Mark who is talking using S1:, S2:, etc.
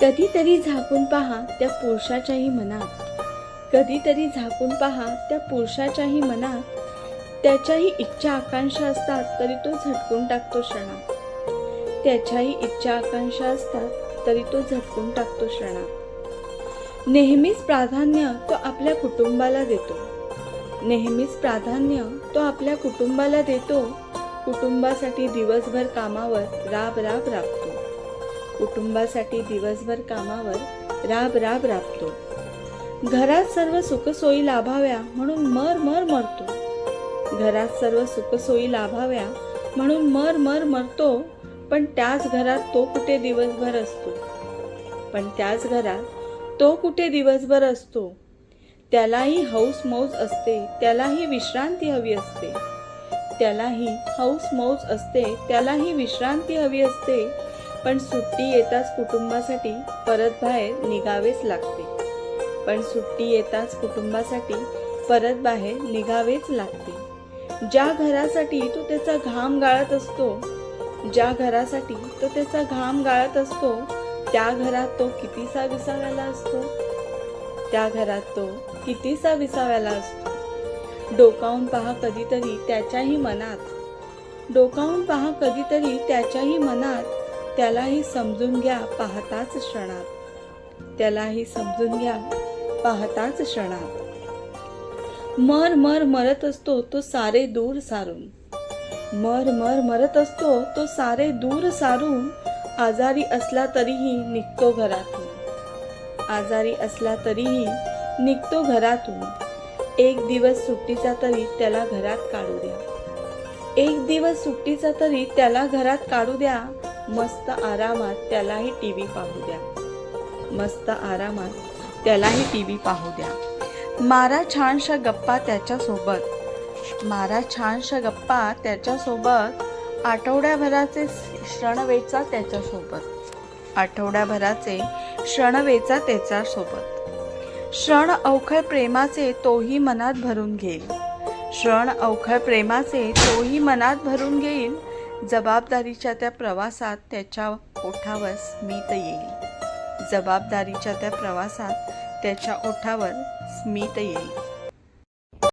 S1: कधीतरी झाकून पहा त्या पुरुषाच्याही मनात, कधीतरी झाकून पहा त्या पुरुषाच्याही मनात, त्याच्याही इच्छा आकांक्षा असतात तरी तो झटकून टाकतो क्षणात, त्याच्याही इच्छा आकांक्षा असतात तरी तो झटकून टाकतो क्षणात. नेहमीच प्राधान्य तो आपल्या कुटुंबाला देतो, नेहमीच प्राधान्य तो आपल्या कुटुंबाला देतो. कुटुंबासाठी दिवसभर कामावर राब राबतो, कुटुंबासाठी दिवसभर कामावर राब राबतो. घरात सर्व सुखसोयी लाभाव्या म्हणून मर मरतो, घरात सर्व सुखसोयी लाभाव्या म्हणून मर मरतो. पण त्याच घरात तो कुठे दिवसभर असतो, पण त्याच घरात तो कुठे दिवसभर असतो. त्यालाही हौस मौज असते, त्यालाही विश्रांती हवी असते, त्यालाही हौस मौज असते, त्यालाही विश्रांती हवी असते. पण सुट्टी येताच कुटुंबासाठी परत बाहेर निघावेच लागते, पण सुट्टी येताच कुटुंबासाठी परत बाहेर निघावेच लागते. ज्या घरासाठी तो त्याचा घाम गाळत असतो, ज्या घरासाठी तो त्याचा घाम गाळत असतो, त्या घरात तो कितीसा विसाव्याला असतो, त्या घरात तो कितीसा विसाव्याला असतो. डोकावून पहा कधीतरी त्याच्याही मनात, डोकावून पहा कधीतरी त्याच्याही मनात. त्यालाही समजून घ्या पाहताच क्षणात, त्यालाही समजून घ्या पाहताच क्षणात. मर मरत असतो तो सारे दूर सारून, मर मरत असतो तो सारे दूर सारून. आजारी असला तरीही निघतो घरातून, आजारी असला तरीही निघतो घरातून. एक दिवस सुट्टीचा तरी त्याला घरात काढू द्या, एक दिवस सुट्टीचा तरी त्याला घरात काढू द्या. मस्त आरामात त्यालाही टीव्ही पाहू द्या, मस्त आरामात त्यालाही टीव्ही पाहू द्या. मारा छानशा गप्पा त्याच्यासोबत, मारा छानशा गप्पा त्याच्यासोबत. आठवड्याभराचे क्षण वेचा त्याच्यासोबत, आठवड्याभराचे क्षण वेचा त्याच्यासोबत. क्षण अवखळ प्रेमाचे तोही मनात भरून घेईल, क्षण अवखळ प्रेमाचे तोही मनात भरून घेईल. जबाबदारीच्या त्या प्रवासात त्याच्या ओठावर स्मित येईल, जबाबदारीच्या त्या प्रवासात त्याच्या ओठावर स्मित येईल.